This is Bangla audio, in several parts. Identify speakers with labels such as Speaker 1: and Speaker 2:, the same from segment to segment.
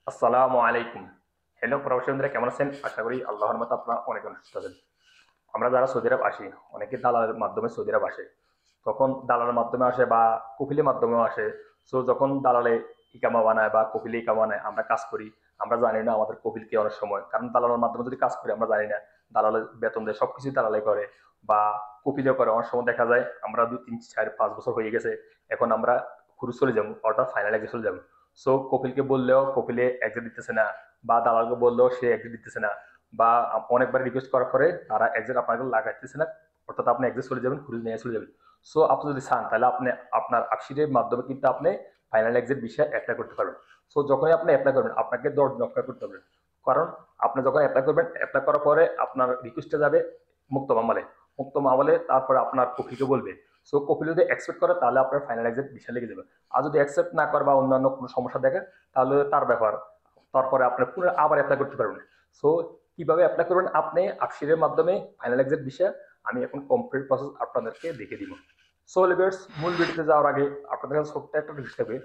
Speaker 1: আসসালামু আলাইকুম। হ্যালো প্রবাসী বন্ধুরা, কেমন আছেন? আশা করি আল্লাহর মতো আপনারা অনেক অনেক সুস্থ আছেন। আমরা যারা সৌদি আরব আসি, অনেকে দালালের মাধ্যমে সৌদি আরব আসে। তখন দালালের মাধ্যমে আসে বা কফিলের মাধ্যমেও আসে। সো যখন দালালে ইকামা বানায় বা কফিলে ইকামা বানায়, আমরা কাজ করি। আমরা জানি না আমাদের কফিল কি অনেক সময়, কারণ দালালের মাধ্যমে যদি কাজ করি আমরা জানি না। দালালের বেতন দেয়, সবকিছু দালালে করে বা কফিলেও করে। অনেক সময় দেখা যায় আমরা 2 3 4 5 বছর হয়ে গেছে, এখন আমরা ঘুরে চলে যাবো, অর্থাৎ ফাইনাল এক্সিট চলে যাবো। সো কপিলকে বললেও কপিলে এক্সিট দিতেছে না, বা দালালকে বললেও সে এক্সিট দিতেছে না, বা অনেকবার রিকোয়েস্ট করার পরে তারা এক্সিট আপনাকে লাগাইতেছে না, অর্থাৎ আপনি এক্সিট চলে যাবেন, ঘুরে নিয়ে চলে যাবেন। সো আপনি যদি চান তাহলে আপনি আপনার আপসিডের মাধ্যমে কিন্তু আপনি ফাইনাল এক্সিট বিষয়ে অ্যাপ্লাই করতে পারবেন। সো যখনই আপনি অ্যাপ্লাই করবেন আপনাকে 10 দিন অপেক্ষা করতে হবে, কারণ আপনি যখন অ্যাপ্লাই করবেন, অ্যাপ্লাই করার পরে আপনার রিকোয়েস্টটা যাবে মুক্ত মামলে। মুক্ত মামলে তারপরে আপনার কপিলকে বলবে। সো কপিল যদি অ্যাকসেপ্ট করে তাহলে আপনার ফাইনাল এক্সিট বিষয় লেগে যাবে। আর যদি অ্যাকসেপ্ট না করে বা অন্যান্য কোনো সমস্যা দেখে, তাহলে তার ব্যাপার। তারপরে আপনি পুরো আবার অ্যাপ্লাই করতে পারবেন। সো কিভাবে অ্যাপ্লাই করবেন আপনি আপসিরের মাধ্যমে ফাইনাল এক্সিট বিষয়ে আমি এখন কমপ্লিট প্রসেস আপনাদেরকে দেখে দিব। সো লিভার্স, মূল ভিডিওতে যাওয়ার আগে আপনাদের কাছে ছোট্ট একটা রিকোয়েস্ট থাকবে,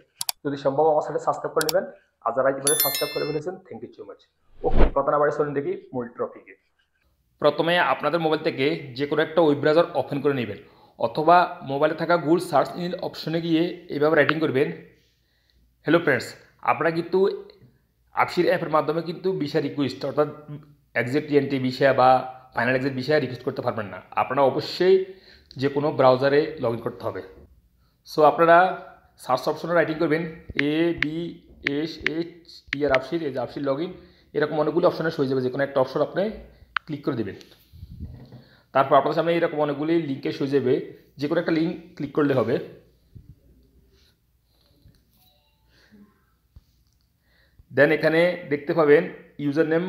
Speaker 1: যদি সম্ভব আমার সাথে সাবস্ক্রাইব করে নেবেন। আর যারা ইতিমধ্যে সাবস্ক্রাইব করে ফেলেছেন, থ্যাংক ইউ সো মাচ। ওকে, কথা না বাড়ি চলুন দেখি মূল টপিকে। প্রথমে আপনাদের মোবাইল থেকে যে কোনো একটা ওয়েব ব্রাউজার ওপেন করে নেবেন, অথবা মোবাইলে থাকা গুগল সার্চ ইঞ্জিন অপশনে গিয়ে এইভাবে রাইটিং করবেন, হ্যালো ফ্রেন্ডস। আপনারা কিন্তু আপসির অ্যাপের মাধ্যমে কিন্তু ভিসা রিকোয়েস্ট, অর্থাৎ এক্সিট টিএনটি ভিসা বা ফাইনাল এক্সিট ভিসা রিকোয়েস্ট করতে পারবেন না। আপনারা অবশ্যই যে কোনো ব্রাউজারে লগ ইন করতে হবে। সো আপনারা সার্চ অপশনে রাইটিং করবেন ABSH আপসির, এই যে আপসির লগ ইন, এরকম অনেকগুলো অপশনে হয়ে যাবে, যে কোনো একটা অপশন আপনি ক্লিক করে দেবেন। তারপর আপনাদের সামনে এরকম অনেকগুলি লিঙ্কে হয়ে যাবে, যে কোনো একটা লিঙ্ক ক্লিক করলে হবে। দেন এখানে দেখতে পাবেন ইউজার নেম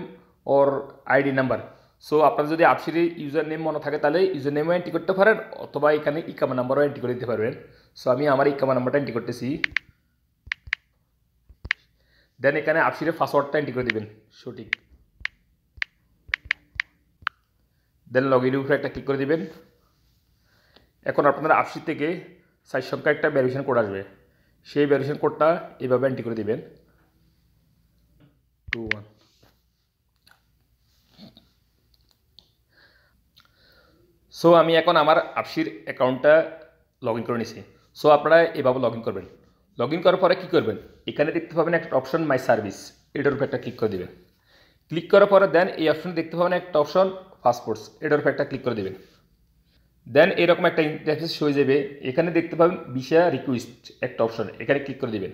Speaker 1: ওর আইডি নাম্বার। সো আপনার যদি আপসির ইউজার নেম মনে থাকে তাহলে ইউজার নেমও এন্ট্রি করতে পারেন, অথবা এখানে ইকামা নাম্বারও এন্ট্রি করে দিতে পারবেন। সো আমি আমার ইকামা নাম্বারটা এন্ট্রি করতেছি। দেন এখানে আপসিরের পাসওয়ার্ডটা এন্ট্রি করে দেবেন সঠিক। দেন লগ ইনের উপরে একটা ক্লিক করে দেবেন। এখন আপনার আপসির থেকে 4 সংখ্যা একটা ভেরিফিকেশন কোড আসবে, সেই ভেরিফিকেশন কোডটা এইভাবে এন্ট্রি করে দেবেন 21। সো আমি এখন আমার আপসির অ্যাকাউন্টটা লগ ইন করে নিছি। সো আপনারা এভাবে লগ ইন করবেন। লগ ইন করার পরে কী করবেন, এখানে দেখতে পাবেন একটা অপশন মাই সার্ভিস, এটার উপরে একটা ক্লিক করে দেবেন। ক্লিক করার পরে দেন এই অপশন দেখতে পাবেন একটা অপশন পাসপোর্টস, এটার উপরে একটা ক্লিক করে দেবেন। দেন এরকম একটা ইন্টারফেস হয়ে যাবে, এখানে দেখতে পাবেন ভিসা রিকোয়েস্ট একটা অপশন, এখানে ক্লিক করে দেবেন।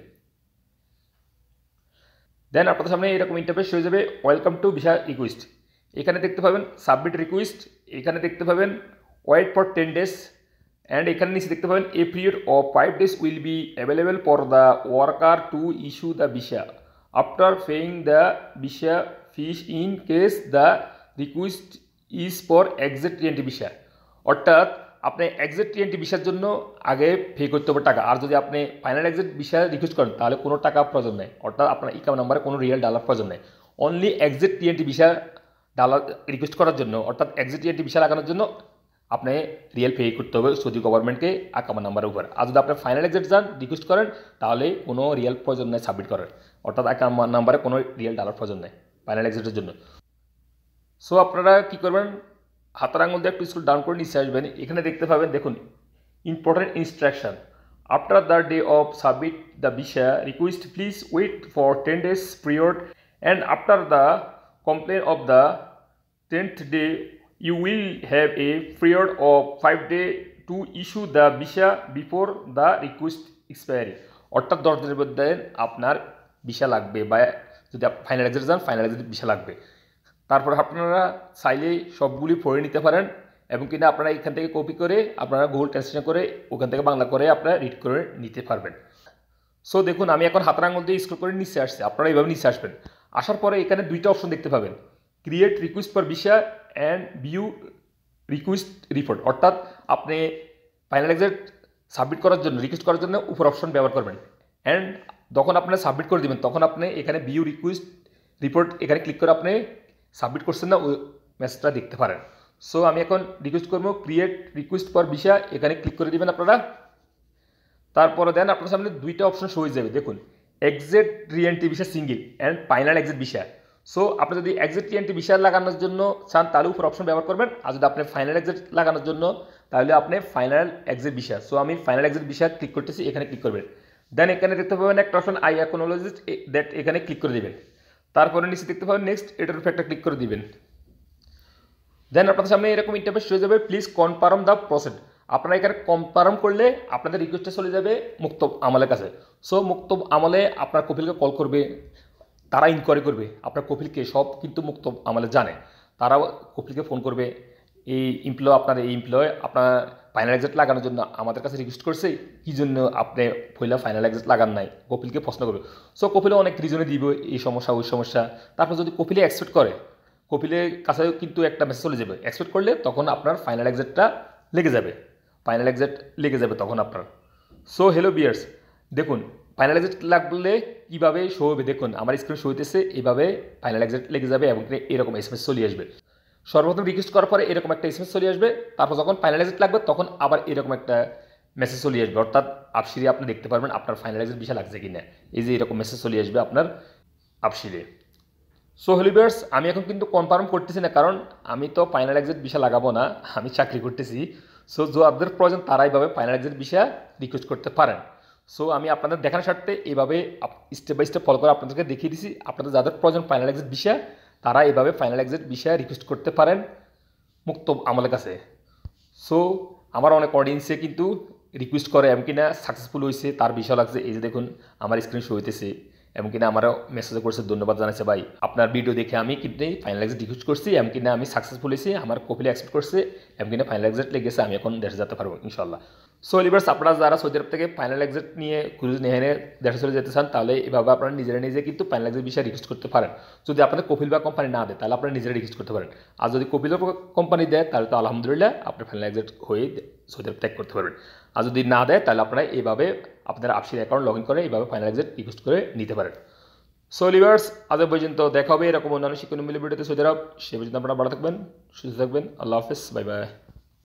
Speaker 1: দেন আপনাদের সামনে এরকম ইন্টারফেস হয়ে যাবে, ওয়েলকাম টু ভিসা রিকোয়েস্ট। এখানে দেখতে পাবেন সাবমিট রিকোয়েস্ট, এখানে দেখতে পাবেন ওয়েট ফর 10 days, অ্যান্ড এখানে নিচে দেখতে পাবেন a period of 5 days will be available for the worker to issue the visa after paying the visa fees in case the request is for exit TNT visa. অর্থাৎ আপনি এক্সিট টিএনটি ভিসার জন্য আগে পে করতে হবে টাকা, আর যদি আপনি ফাইনাল এক্সিট ভিসা রিকোয়েস্ট করেন তাহলে কোনো টাকা প্রয়োজন নেই, অর্থাৎ আপনার ইকাম নাম্বারে কোনো রিয়েল ডলার প্রয়োজন নেই। Only exit TNT visa dollar request করার জন্য, অর্থাৎ এক্সিট টিএনটি ভিসা লাগানোর জন্য আপনি রিয়েল পে করতে হবে সৌদি গভর্নমেন্টকে আকামা নাম্বারের উপর। আর যদি আপনি ফাইনাল এক্সিট যান রিকোয়েস্ট করেন তাহলে কোনো রিয়েল প্রয়োজন নেই সাবমিট করার, অর্থাৎ আকামা নাম্বারে কোনো রিয়েল ডলার প্রয়োজন নেই ফাইনাল এক্সিটের জন্য। সো আপনারা কী করবেন, হাতের আঙুল দিয়ে একটু স্ক্রল ডাউন করে নিচে আসবেন, এখানে দেখতে পাবেন দেখুন important instruction, after the day of submit the visa request please wait for 10 days period, and after the complain of the 10th day you will have a period of 5 days to issue the visa before the request expiry। অর্থাৎ 10 দিনের মধ্যে আপনার ভিসা লাগবে, বা যদি ফাইনাল এক্সিট যান ফাইনাল এক্সিট ভিসা লাগবে। তারপর আপনারা চাইলে সবগুলি পড়ে নিতে পারেন, এবং কিনা আপনারা এখান থেকে কপি করে আপনারা গুগল ট্রান্সলেশন করে ওখান থেকে বাংলা করে আপনারা রিড করে নিতে পারবেন। সো দেখুন আমি এখন হাতের আঙুল দিয়ে স্ক্রল করে নিচে আসছি, আপনারা এইভাবে নিচে আসবেন। আসার পরে এখানে দুইটা অপশন দেখতে পাবেন, create request for visa and view request report. অর্থাৎ আপনি ফাইনাল এক্সিট সাবমিট করার জন্য রিকোয়েস্ট করার জন্য উপর অপশন ব্যবহার করবেন, অ্যান্ড যখন আপনি সাবমিট করে দেবেন তখন আপনি এখানে ভিউ রিকোয়েস্ট রিপোর্ট এখানে ক্লিক করে আপনি সাবমিট করছেন না ওই মেসেজটা দেখতে পারেন। সো আমি এখন রিকোয়েস্ট করবো ক্রিয়েট রিকোয়েস্ট ফর ভিসা, এখানে ক্লিক করে দেবেন আপনারা। তারপরে দেন আপনার সামনে দুইটা অপশন হয়ে যাবে, দেখুন exit re-entry visa single and final exit visa. So আপনি যদি এক্সিট রিএন্ট্রি ভিসা লাগানোর জন্য চান তাহলে উপর অপশন ব্যবহার করবেন, আর যদি আপনি ফাইনাল এক্সিট লাগানোর জন্য তাহলে আপনি ফাইনাল এক্সিট ভিসা। সো আমি ফাইনাল এক্সিট ভিসা ক্লিক করতেছি, এখানে ক্লিক করবেন। দেন এখানে দেখতে পাবেন একটা অপশন আই অ্যাকনোলজি দ্যাট, এখানে ক্লিক করে দিবেন। তারপরে নিচে দেখতে পাবেন নেক্সট, এটার উপরে একটা ক্লিক করে দিবেন। দেন আপনাদের সামনে এরকম ইন্টারফেস হয়ে যাবে, প্লিজ কনফার্ম দ্য প্রসেস। আপনারা এখানে কনফার্ম করলে আপনাদের রিকোয়েস্টটা চলে যাবে মুক্তব আমলের কাছে। সো মুক্তব আমলে আপনার কপিলকে কল করবে, তারা ইনকোয়ারি করবে আপনার কপিলকে, সব কিন্তু মুক্তব আমলে জানে। তারা কপিলকে ফোন করবে, এই এমপ্লয় আপনার ফাইনাল এক্সিট লাগানোর জন্য আমাদের কাছে রিকোয়েস্ট করছে, কী জন্য আপনি পয়লা ফাইনাল এক্সিট লাগান নাই, কপিলকে প্রশ্ন করবে। সো কপিলে অনেক রিজনে দিব, এই সমস্যা ওই সমস্যা। তারপর যদি কপিলে অ্যাকসেপ্ট করে, কপিলের কাছেও কিন্তু একটা মেসেজ চলে যাবে, অ্যাকসেপ্ট করলে তখন আপনার ফাইনাল এক্সিটটা লেগে যাবে, ফাইনাল এক্সিট লেগে যাবে তখন আপনার। সো হ্যালো বিয়ার্স, দেখুন ফাইনাল এক্সিট লাগলে কীভাবে শো হবে, দেখুন আমার স্ক্রিন শো হইতেছে, এইভাবে ফাইনাল এক্সিট লেগে যাবে এবং এরকম এসএমএস চলে আসবে। সর্বপ্রথম রিকোয়েস্ট করার পরে এরকম একটা এসএমএস চলে আসবে, তারপর যখন ফাইনাল এক্সিট লাগবে তখন আবার এরকম একটা মেসেজ চলে আসবে, অর্থাৎ আপসিরে আপনি দেখতে পারবেন আপনার ফাইনাল এক্সিট ভিসা লাগছে কিনা, এই যে এরকম মেসেজ চলে আসবে আপনার আপসিরে। সো হ্যালো ভিউয়ার্স, আমি এখন কিন্তু কনফার্ম করতেছি না, কারণ আমি তো ফাইনাল এক্সিট ভিসা লাগাবো না, আমি চাকরি করতেছি। সো যাদের প্রয়োজন তারা এইভাবে ফাইনাল এক্সিট ভিসা রিকোয়েস্ট করতে পারেন। সো আমি আপনাদের দেখানোর স্বার্থে এইভাবে স্টেপ বাই স্টেপ ফলো করে আপনাদেরকে দেখিয়ে দিছি। আপনাদের যাদের প্রয়োজন ফাইনাল এক্সিট ভিসা, তারা এইভাবে ফাইনাল এক্সিট ভিসা রিকোয়েস্ট করতে পারেন মুক্ত আমলের কাছে। সো আমার অনেক অডিয়েন্সে কিন্তু রিকোয়েস্ট করে, এমন কিনা সাকসেসফুল হয়েছে, তার বিষয় লাগছে, এই যে দেখুন আমার স্ক্রিন শো হইতেছে, এমন কিনা আমারও মেসেজ করছে, ধন্যবাদ জানাচ্ছে ভাই, আপনার ভিডিও দেখে আমি কিন্তু ফাইনাল এক্সিট রিকোয়েস্ট করছি, এমন কিনা আমি সাকসেসফুল হয়েছি, আমার কপিলে অ্যাকসেপ্ট করছে, এমন কিনা ফাইনাল এক্সিট লেগেছে, আমি এখন দেশে যেতে পারবো ইনশাল্লাহ। সো লিভার্স, আপনারা যারা সৌদি আরব থেকে ফাইনাল এক্সিট নিয়ে ক্রুজ নিয়ে দেশে চলে যেতে চান, তাহলে এভাবে আপনারা নিজেরা নিজে কিন্তু ফাইনাল এক্সিট বিষয়ে রিকোয়েস্ট করতে পারেন। যদি আপনাদের কপিল বা কোম্পানি না দেয় তাহলে আপনারা নিজেরা রিকোয়েস্ট করতে পারেন, আর যদি কপিল কোম্পানি দেয় তাহলে তো আলহামদুলিল্লাহ আপনি ফাইনাল এক্সিট হয়ে সৌদি আরব ত্যাগ করতে পারবেন। আর যদি না দেয় তাহলে আপনারা এইভাবে আপনার আপসির অ্যাকাউন্ট লগ ইন করে এইভাবে ফাইনাল এক্সিট রিকোয়েস্ট করে নিতে পারেন। সো লিভার্স, আজ পর্যন্ত দেখা হবে এরকম অন্যান্য শিক্ষণীয় ভিডিওতে সৌদি আরব। সে পর্যন্ত আপনারা ভালো থাকবেন, সুস্থ থাকবেন। আল্লাহ হাফেজ, বাই বাই।